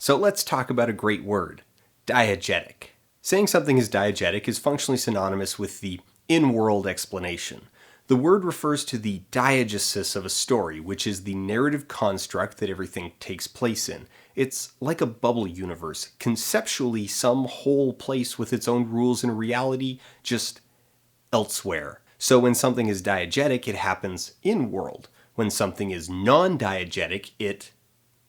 So let's talk about a great word, diegetic. Saying something is diegetic is functionally synonymous with the in-world explanation. The word refers to the diegesis of a story, which is the narrative construct that everything takes place in. It's like a bubble universe, conceptually some whole place with its own rules and reality, just elsewhere. So when something is diegetic, it happens in-world. When something is non-diegetic, it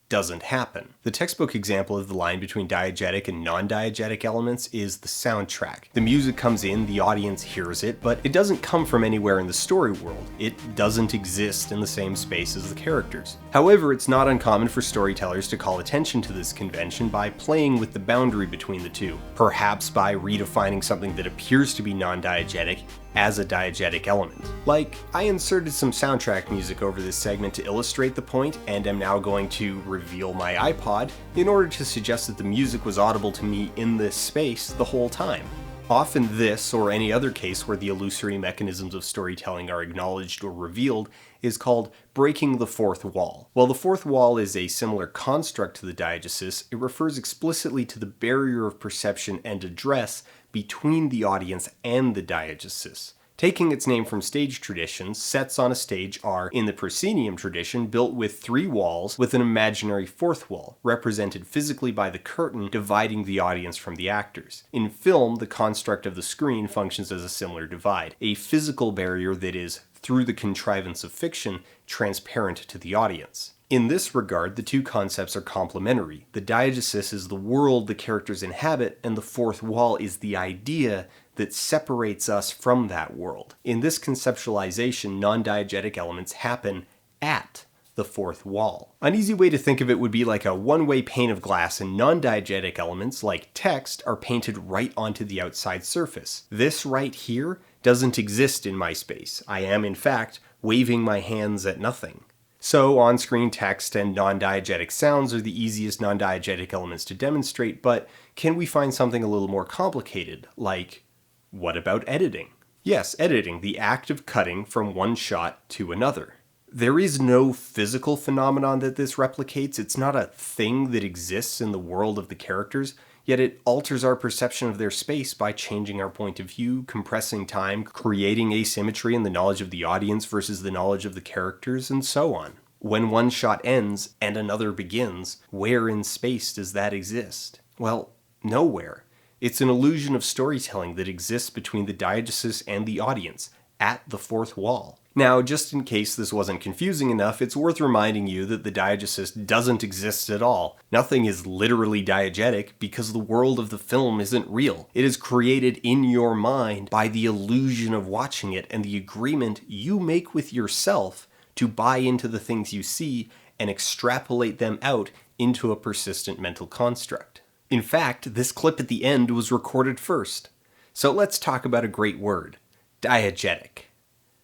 doesn't happen. The textbook example of the line between diegetic and non-diegetic elements is the soundtrack. The music comes in, the audience hears it, but it doesn't come from anywhere in the story world. It doesn't exist in the same space as the characters. However, it's not uncommon for storytellers to call attention to this convention by playing with the boundary between the two, perhaps by redefining something that appears to be non-diegetic as a diegetic element. Like, I inserted some soundtrack music over this segment to illustrate the point, and am now going to reveal my iPod in order to suggest that the music was audible to me in this space the whole time. Often this, or any other case where the illusory mechanisms of storytelling are acknowledged or revealed, is called breaking the fourth wall. While the fourth wall is a similar construct to the diegesis, it refers explicitly to the barrier of perception and address between the audience and the diegesis. Taking its name from stage traditions, sets on a stage are, in the proscenium tradition, built with 3 walls with an imaginary fourth wall, represented physically by the curtain dividing the audience from the actors. In film, the construct of the screen functions as a similar divide, a physical barrier that is, through the contrivance of fiction, transparent to the audience. In this regard, the two concepts are complementary. The diegesis is the world the characters inhabit, and the fourth wall is the idea that separates us from that world. In this conceptualization, non-diegetic elements happen at the fourth wall. An easy way to think of it would be like a one-way pane of glass, and non-diegetic elements, like text, are painted right onto the outside surface. This right here doesn't exist in my space. I am, in fact, waving my hands at nothing. So, on-screen text and non-diegetic sounds are the easiest non-diegetic elements to demonstrate, but can we find something a little more complicated, like, what about editing? Yes, editing, the act of cutting from one shot to another. There is no physical phenomenon that this replicates. It's not a thing that exists in the world of the characters, yet it alters our perception of their space by changing our point of view, compressing time, creating asymmetry in the knowledge of the audience versus the knowledge of the characters, and so on. When one shot ends and another begins, where in space does that exist? Well, nowhere. It's an illusion of storytelling that exists between the diegesis and the audience, at the fourth wall. Now, just in case this wasn't confusing enough, it's worth reminding you that the diegesis doesn't exist at all. Nothing is literally diegetic because the world of the film isn't real. It is created in your mind by the illusion of watching it and the agreement you make with yourself to buy into the things you see and extrapolate them out into a persistent mental construct. In fact, this clip at the end was recorded first. So let's talk about a great word, diegetic.